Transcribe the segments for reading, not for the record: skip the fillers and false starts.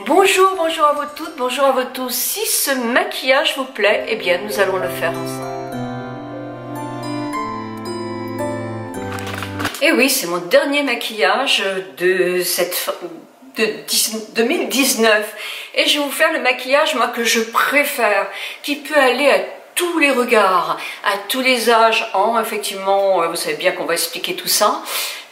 Bonjour, bonjour à vous toutes, bonjour à vous tous. Si ce maquillage vous plaît, eh bien nous allons le faire ensemble. Et oui, c'est mon dernier maquillage de 2019. Et je vais vous faire le maquillage, moi, que je préfère, qui peut aller à tous les regards, à tous les âges, effectivement, vous savez bien qu'on va expliquer tout ça.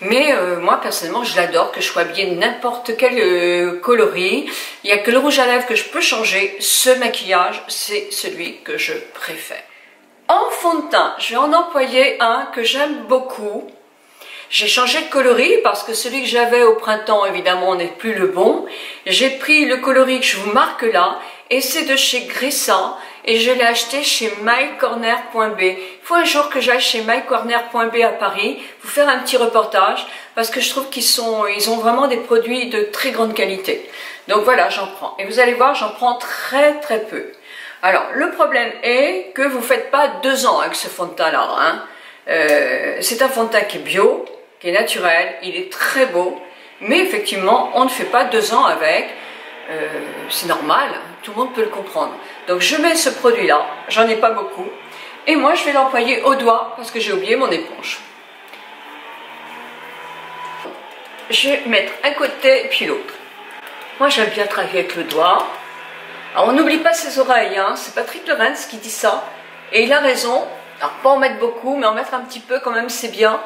Mais moi, personnellement, je l'adore, que je sois habillée de n'importe quel coloris. Il n'y a que le rouge à lèvres que je peux changer. Ce maquillage, c'est celui que je préfère. En fond de teint, je vais en employer un que j'aime beaucoup. J'ai changé de coloris parce que celui que j'avais au printemps, évidemment, n'est plus le bon. J'ai pris le coloris que je vous marque là, et c'est de chez Grissa, et je l'ai acheté chez mycorner.b. Il faut un jour que j'aille chez mycorner.b à Paris, vous faire un petit reportage, parce que je trouve ils ont vraiment des produits de très grande qualité. Donc voilà, j'en prends. Et vous allez voir, j'en prends très très peu. Alors, le problème est que vous ne faites pas 2 ans avec ce fond de teint-là, hein. C'est un fond de teint qui est bio, qui est naturel, il est très beau, mais effectivement, on ne fait pas 2 ans avec, c'est normal, tout le monde peut le comprendre. Donc je mets ce produit-là, j'en ai pas beaucoup, et moi je vais l'employer au doigt, parce que j'ai oublié mon éponge. Je vais mettre un côté puis l'autre. Moi j'aime bien travailler avec le doigt. Alors on n'oublie pas ses oreilles, hein. C'est Patrick Lorentz qui dit ça, et il a raison. Alors pas en mettre beaucoup, mais en mettre un petit peu quand même, c'est bien.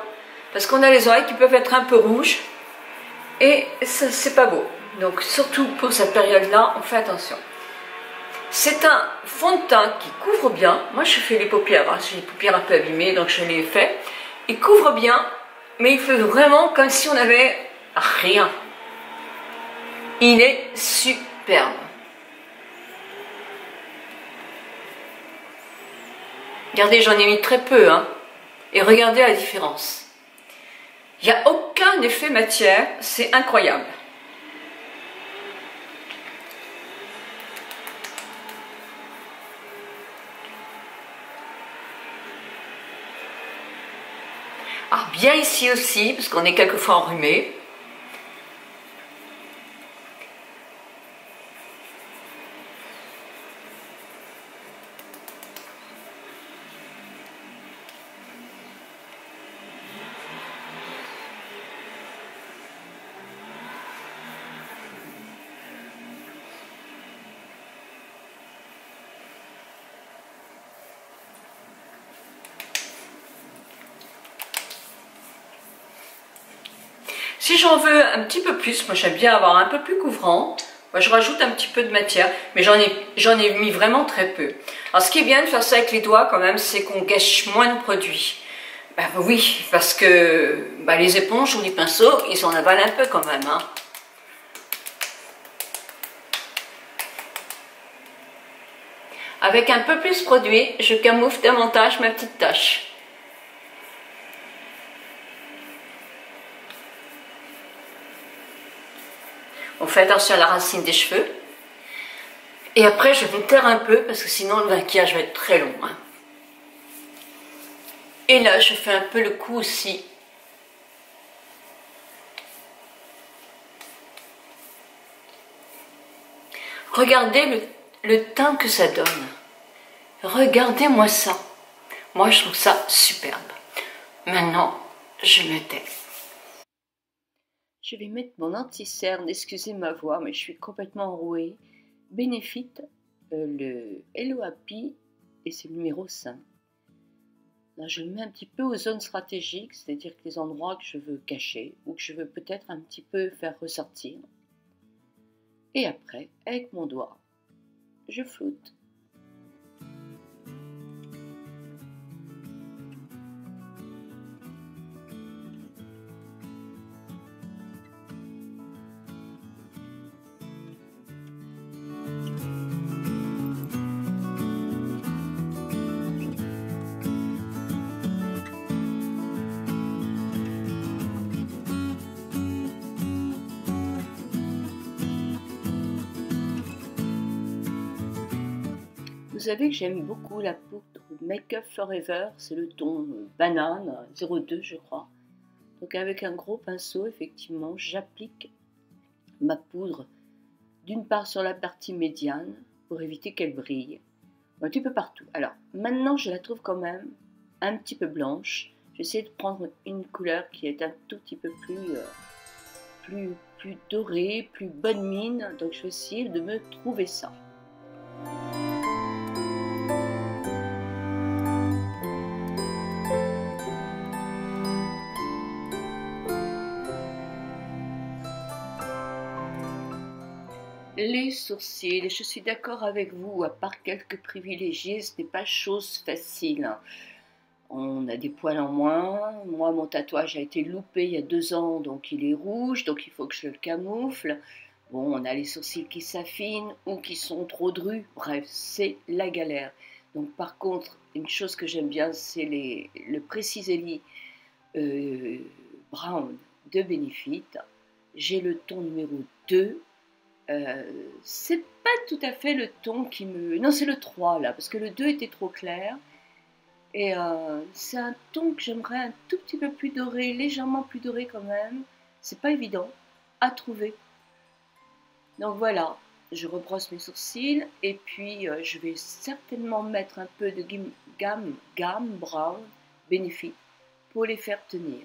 Parce qu'on a les oreilles qui peuvent être un peu rouges. Et c'est pas beau. Donc surtout pour cette période-là, on fait attention. C'est un fond de teint qui couvre bien. Moi je fais les paupières, hein. J'ai les paupières un peu abîmées, donc je les fais. Il couvre bien, mais il fait vraiment comme si on n'avait rien. Il est superbe. Regardez, j'en ai mis très peu, hein. Et regardez la différence. Il n'y a aucun effet matière, c'est incroyable. Alors bien ici aussi, parce qu'on est quelquefois enrhumé. Si j'en veux un petit peu plus, moi j'aime bien avoir un peu plus couvrant, moi je rajoute un petit peu de matière, mais j'en ai mis vraiment très peu. Alors ce qui est bien de faire ça avec les doigts quand même, c'est qu'on gâche moins de produits. Ben oui, parce que les éponges ou les pinceaux, ils en avalent un peu quand même, hein. Avec un peu plus de produit, je camoufle davantage ma petite tache. On fait attention à la racine des cheveux. Et après, je vais me taire un peu parce que sinon le maquillage va être très long, hein. Et là, je fais un peu le cou aussi. Regardez le teint que ça donne. Regardez-moi ça. Moi, je trouve ça superbe. Maintenant, je me tais. Je vais mettre mon anti-cerne, excusez ma voix, mais je suis complètement enrouée. Benefit, le Hello Happy, et c'est le numéro 5. Là, je le mets un petit peu aux zones stratégiques, c'est-à-dire que les endroits que je veux cacher, ou que je veux peut-être un petit peu faire ressortir. Et après, avec mon doigt, je floute. Vous savez que j'aime beaucoup la poudre Make Up Forever, c'est le ton banane 02 je crois. Donc avec un gros pinceau, effectivement, j'applique ma poudre d'une part sur la partie médiane, pour éviter qu'elle brille, un petit peu partout. Alors, maintenant, je la trouve quand même un petit peu blanche. J'essaie de prendre une couleur qui est un tout petit peu plus dorée, plus bonne mine. Donc, je vais essayer de me trouver ça. Les sourcils, je suis d'accord avec vous, à part quelques privilégiés, ce n'est pas chose facile. On a des poils en moins. Moi, mon tatouage a été loupé il y a 2 ans, donc il est rouge, donc il faut que je le camoufle. Bon, on a les sourcils qui s'affinent ou qui sont trop drus. Bref, c'est la galère. Donc par contre, une chose que j'aime bien, c'est le Preciselli Brown de Benefit. J'ai le ton numéro 2. C'est pas tout à fait le ton qui me... Non, c'est le 3 là, parce que le 2 était trop clair. Et c'est un ton que j'aimerais un tout petit peu plus doré, légèrement plus doré quand même. C'est pas évident à trouver. Donc voilà, je rebrosse mes sourcils et puis je vais certainement mettre un peu de gamme brown Benefit pour les faire tenir.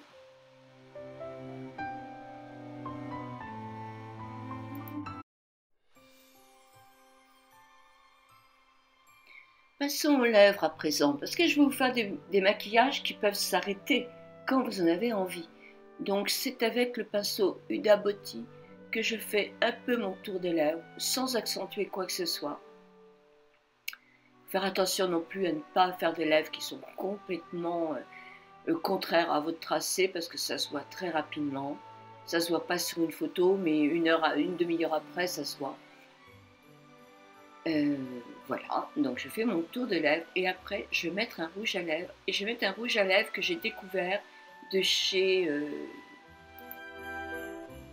Passons aux lèvres à présent, parce que je vais vous faire des maquillages qui peuvent s'arrêter quand vous en avez envie. Donc c'est avec le pinceau Huda Beauty que je fais un peu mon tour des lèvres, sans accentuer quoi que ce soit. Faire attention non plus à ne pas faire des lèvres qui sont complètement contraires à votre tracé, parce que ça se voit très rapidement. Ça se voit pas sur une photo, mais une demi-heure après, ça se voit. Voilà, donc je fais mon tour de lèvres et après je vais mettre un rouge à lèvres et je vais mettre un rouge à lèvres que j'ai découvert de chez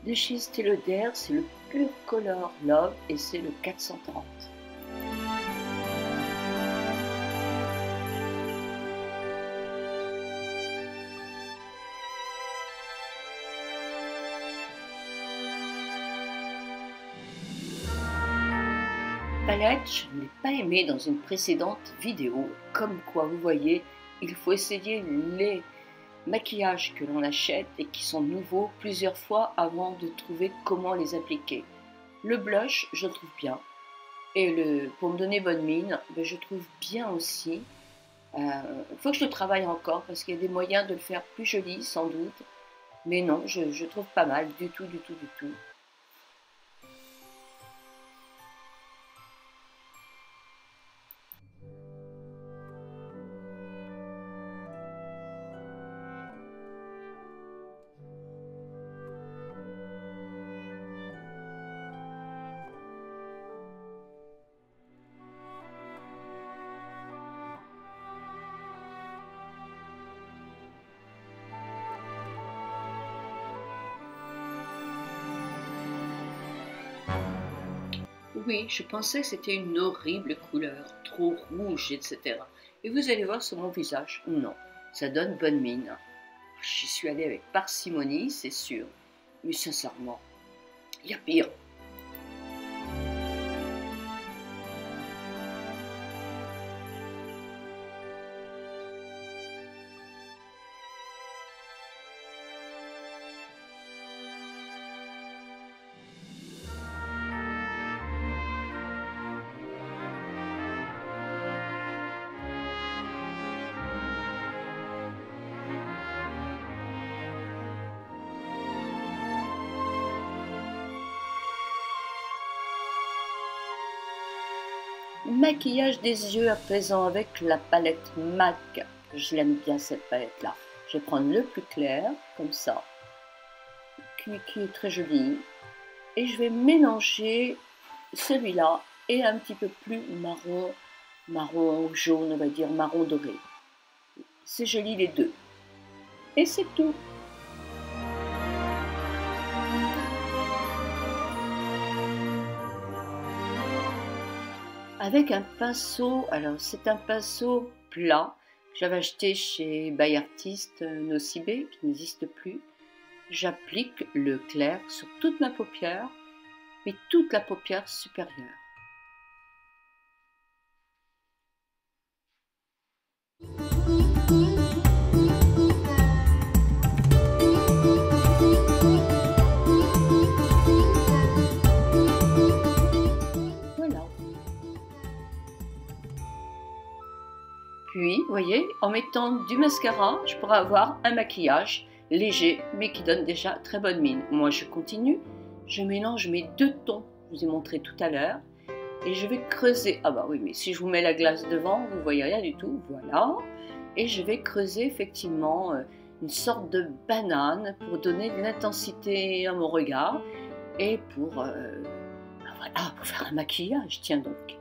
Estée Lauder, c'est le Pure Color Love et c'est le 430. Palette, je ne l'ai pas aimé dans une précédente vidéo, comme quoi vous voyez, il faut essayer les maquillages que l'on achète et qui sont nouveaux plusieurs fois avant de trouver comment les appliquer. Le blush, je le trouve bien, et pour me donner bonne mine, ben, je trouve bien aussi. Il faut que je le travaille encore parce qu'il y a des moyens de le faire plus joli sans doute, mais non, je trouve pas mal du tout, du tout, du tout. Oui, je pensais que c'était une horrible couleur, trop rouge, etc. Et vous allez voir sur mon visage, non, ça donne bonne mine. J'y suis allée avec parcimonie, c'est sûr, mais sincèrement, il y a pire. Maquillage des yeux à présent avec la palette MAC. Je l'aime bien cette palette là. Je vais prendre le plus clair, comme ça, qui est très joli. Et je vais mélanger celui-là et un petit peu plus marron jaune, on va dire marron doré. C'est joli les deux. Et c'est tout. Avec un pinceau, alors c'est un pinceau plat que j'avais acheté chez By Artist Nocibé, qui n'existe plus. J'applique le clair sur toute ma paupière mais toute la paupière supérieure. Voilà. Puis, vous voyez, en mettant du mascara, je pourrais avoir un maquillage léger, mais qui donne déjà très bonne mine. Moi, je continue, je mélange mes deux tons, je vous ai montré tout à l'heure, et je vais creuser. Ah bah oui, mais si je vous mets la glace devant, vous voyez rien du tout, voilà. Et je vais creuser effectivement une sorte de banane pour donner de l'intensité à mon regard, et pour, voilà, pour faire un maquillage, tiens donc.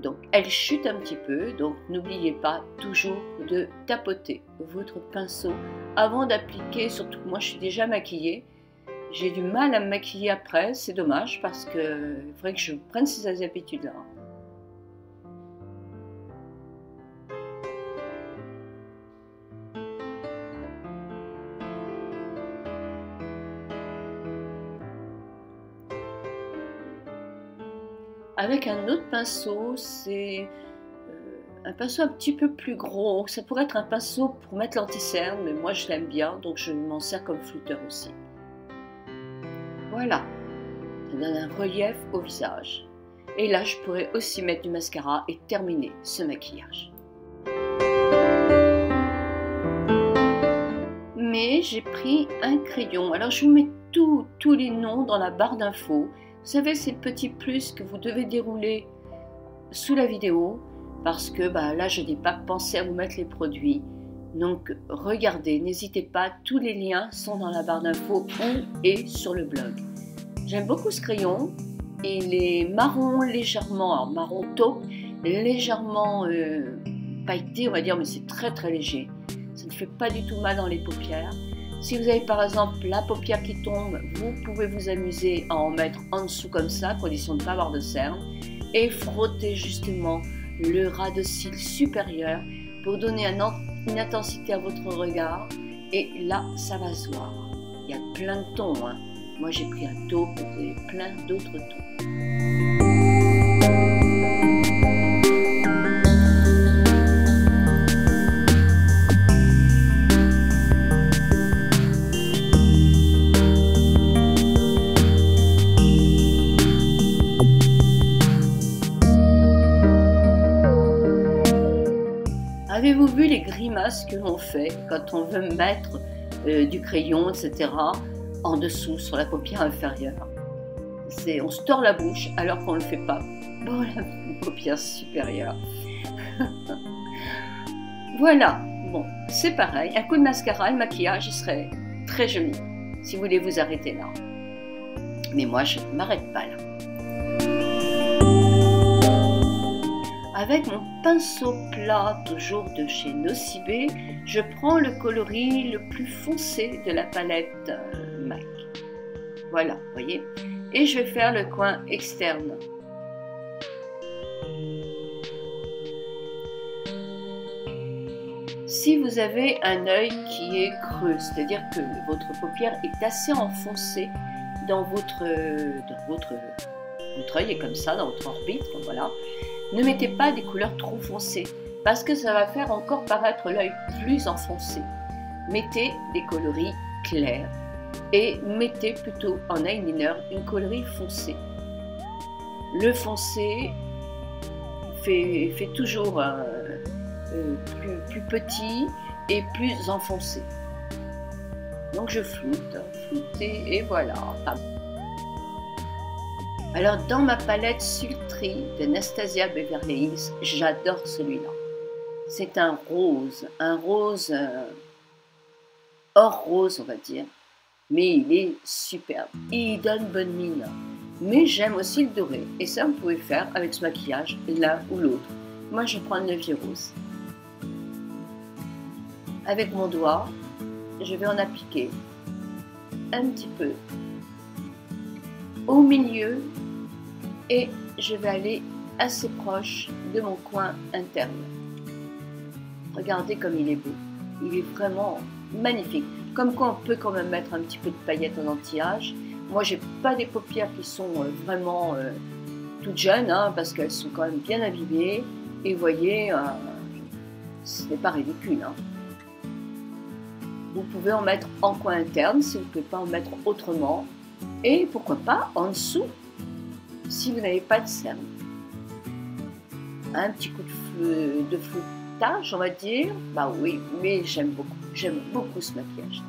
Donc, elle chute un petit peu, donc n'oubliez pas toujours de tapoter votre pinceau avant d'appliquer, surtout que moi je suis déjà maquillée. J'ai du mal à me maquiller après, c'est dommage parce que il faudrait que je prenne ces habitudes-là. Avec un autre pinceau, c'est un pinceau un petit peu plus gros. Ça pourrait être un pinceau pour mettre l'anti-cerne, mais moi je l'aime bien, donc je m'en sers comme flouteur aussi. Voilà, ça donne un relief au visage. Et là, je pourrais aussi mettre du mascara et terminer ce maquillage. Mais j'ai pris un crayon. Alors je vous mets tous les noms dans la barre d'infos. Vous savez, c'est le petit plus que vous devez dérouler sous la vidéo parce que là, je n'ai pas pensé à vous mettre les produits. Donc, regardez, n'hésitez pas, tous les liens sont dans la barre d'infos et sur le blog. J'aime beaucoup ce crayon. Il est marron légèrement, alors marron taupe, légèrement pailleté, on va dire, mais c'est très très léger. Ça ne fait pas du tout mal dans les paupières. Si vous avez par exemple la paupière qui tombe, vous pouvez vous amuser à en mettre en dessous comme ça, à condition de ne pas avoir de cerne, et frotter justement le ras de cils supérieur pour donner une intensité à votre regard, et là ça va se voir. Il y a plein de tons, hein. Moi j'ai pris un taupe, vous avez plein d'autres tons. Avez-vous vu les grimaces que l'on fait quand on veut mettre du crayon, etc., en dessous, sur la paupière inférieure? On se tord la bouche alors qu'on ne le fait pas pour la paupière supérieure. Voilà, bon, c'est pareil. Un coup de mascara, le maquillage, il serait très joli si vous voulez vous arrêter là. Mais moi, je ne m'arrête pas là. Avec mon pinceau plat, toujours de chez Nocibé, je prends le coloris le plus foncé de la palette MAC. Voilà, vous voyez. Et je vais faire le coin externe. Si vous avez un œil qui est creux, c'est-à-dire que votre paupière est assez enfoncée dans votre œil est comme ça, dans votre orbite, voilà. Ne mettez pas des couleurs trop foncées, parce que ça va faire encore paraître l'œil plus enfoncé. Mettez des coloris clairs et mettez plutôt en eyeliner une coloris foncée. Le foncé fait toujours plus petit et plus enfoncé. Donc je floute et voilà. Alors dans ma palette Sultry de Anastasia Beverly Hills, j'adore celui-là. C'est un rose hors rose on va dire, mais il est superbe. Il donne bonne mine. Mais j'aime aussi le doré, et ça vous pouvez faire avec ce maquillage l'un ou l'autre. Moi je prends le levier rose. Avec mon doigt, je vais en appliquer un petit peu au milieu et je vais aller assez proche de mon coin interne. Regardez comme il est beau, il est vraiment magnifique. Comme quoi on peut quand même mettre un petit peu de paillettes en anti-âge, Moi, j'ai pas des paupières qui sont vraiment toutes jeunes, hein, parce qu'elles sont quand même bien abîmées. Et vous voyez, ce n'est pas ridicule. Hein. Vous pouvez en mettre en coin interne, si vous ne pouvez pas en mettre autrement. Et pourquoi pas en dessous, si vous n'avez pas de cerne. Un petit coup de floutage, on va dire. Bah oui, mais j'aime beaucoup ce maquillage.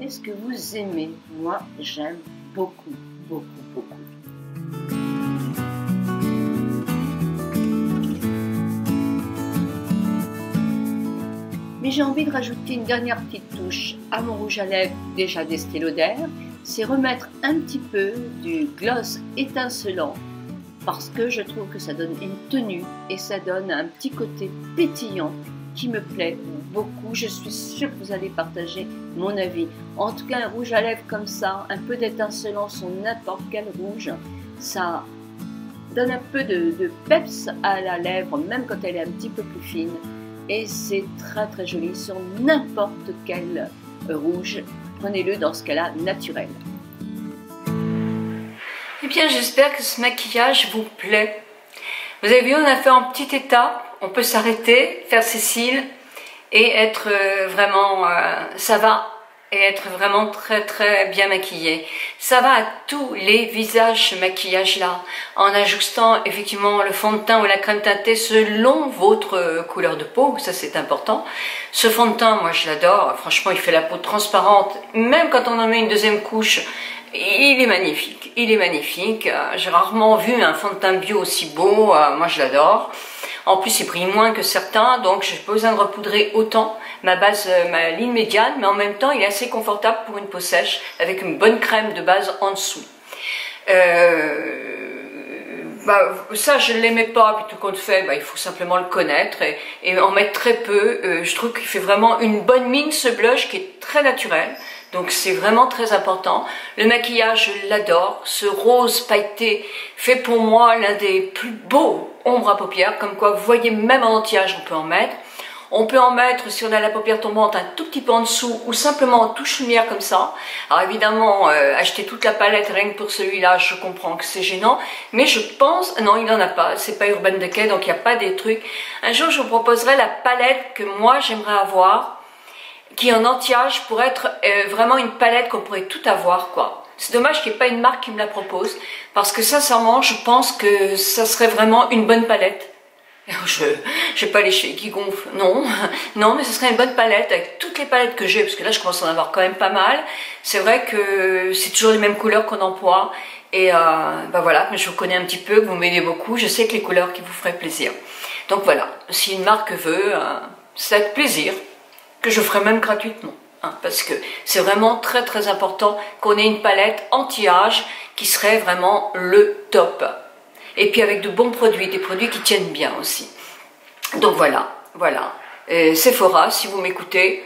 Est-ce que vous aimez? Moi, j'aime beaucoup, beaucoup, beaucoup. Mais j'ai envie de rajouter une dernière petite touche à mon rouge à lèvres déjà d'Estée Lauder, c'est remettre un petit peu du gloss étincelant parce que je trouve que ça donne une tenue et ça donne un petit côté pétillant qui me plaît beaucoup. Je suis sûre que vous allez partager mon avis. En tout cas, un rouge à lèvres comme ça, un peu d'étincelant sur n'importe quel rouge, ça donne un peu de peps à la lèvre, même quand elle est un petit peu plus fine. Et c'est très très joli sur n'importe quel rouge. Prenez-le dans ce cas-là naturel. Eh bien, j'espère que ce maquillage vous plaît. Vous avez vu, on a fait en petite étape. On peut s'arrêter, faire ses cils et être vraiment, ça va, et être vraiment très très bien maquillé. Ça va à tous les visages, ce maquillage-là, en ajustant effectivement le fond de teint ou la crème teintée selon votre couleur de peau, ça c'est important. Ce fond de teint, moi je l'adore, franchement il fait la peau transparente, même quand on en met une deuxième couche, il est magnifique, il est magnifique. J'ai rarement vu un fond de teint bio aussi beau, moi je l'adore. En plus, il brille moins que certains, donc je n'ai pas besoin de repoudrer autant ma ligne médiane, mais en même temps, il est assez confortable pour une peau sèche, avec une bonne crème de base en dessous. Ça, je ne l'aimais pas, puis tout compte fait, il faut simplement le connaître et en mettre très peu. Je trouve qu'il fait vraiment une bonne mine, ce blush, qui est très naturel. Donc c'est vraiment très important. Le maquillage, je l'adore. Ce rose pailleté fait pour moi l'un des plus beaux ombres à paupières. Comme quoi, vous voyez, même en anti-âge, on peut en mettre. On peut en mettre, si on a la paupière tombante, un tout petit peu en dessous ou simplement en touche lumière comme ça. Alors évidemment, acheter toute la palette rien que pour celui-là, je comprends que c'est gênant. Mais je pense, non, il n'en a pas. C'est pas Urban Decay, donc il n'y a pas des trucs. Un jour, je vous proposerai la palette que moi, j'aimerais avoir, qui en anti-âge pour être vraiment une palette qu'on pourrait tout avoir, quoi. C'est dommage qu'il n'y ait pas une marque qui me la propose, parce que sincèrement, je pense que ça serait vraiment une bonne palette. Je n'ai pas les cheveux qui gonflent, non, non, mais ce serait une bonne palette avec toutes les palettes que j'ai, parce que là, je commence à en avoir quand même pas mal. C'est vrai que c'est toujours les mêmes couleurs qu'on emploie, et voilà, mais je vous connais un petit peu, que vous m'aidez beaucoup, je sais que les couleurs qui vous feraient plaisir. Donc voilà, si une marque veut, c'est avec plaisir, que je ferai même gratuitement, hein, parce que c'est vraiment très très important qu'on ait une palette anti-âge qui serait vraiment le top. Et puis avec de bons produits, des produits qui tiennent bien aussi. Donc voilà, voilà. Sephora, si vous m'écoutez,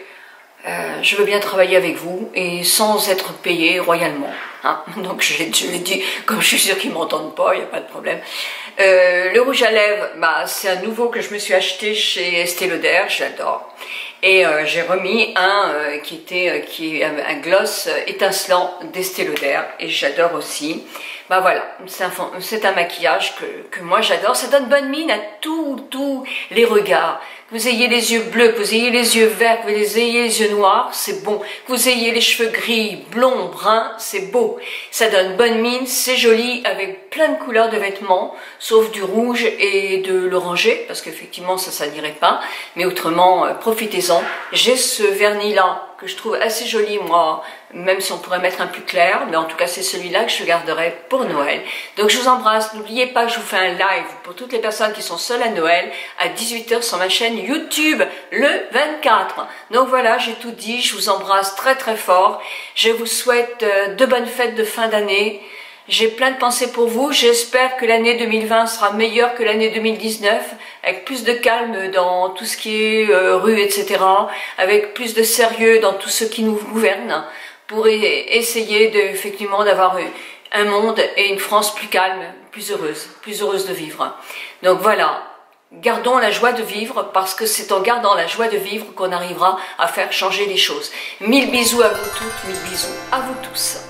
je veux bien travailler avec vous et sans être payé royalement. Hein. Donc je l'ai dit, comme je suis sûre qu'ils ne m'entendent pas, il n'y a pas de problème. Le rouge à lèvres, c'est un nouveau que je me suis acheté chez Estée Lauder, je l'adore. Et j'ai remis un qui est un gloss étincelant d'Estée Lauder et j'adore aussi. Voilà, c'est un maquillage que moi j'adore. Ça donne bonne mine à tous les regards. Que vous ayez les yeux bleus, que vous ayez les yeux verts, que vous ayez les yeux noirs, c'est bon. Que vous ayez les cheveux gris, blonds, bruns, c'est beau. Ça donne bonne mine, c'est joli avec plein de couleurs de vêtements, sauf du rouge et de l'orangé, parce qu'effectivement ça n'irait pas. Mais autrement, profitez-en. J'ai ce vernis là que je trouve assez joli moi, même si on pourrait mettre un plus clair, mais en tout cas c'est celui-là que je garderai pour Noël. Donc je vous embrasse, n'oubliez pas que je vous fais un live pour toutes les personnes qui sont seules à Noël à 18 h sur ma chaîne YouTube le 24. Donc voilà, j'ai tout dit, je vous embrasse très très fort, je vous souhaite de bonnes fêtes de fin d'année. J'ai plein de pensées pour vous, j'espère que l'année 2020 sera meilleure que l'année 2019, avec plus de calme dans tout ce qui est rue, etc., avec plus de sérieux dans tout ce qui nous gouverne, pour essayer effectivement d'avoir un monde et une France plus calme, plus heureuse de vivre. Donc voilà, gardons la joie de vivre, parce que c'est en gardant la joie de vivre qu'on arrivera à faire changer les choses. Mille bisous à vous toutes, mille bisous à vous tous.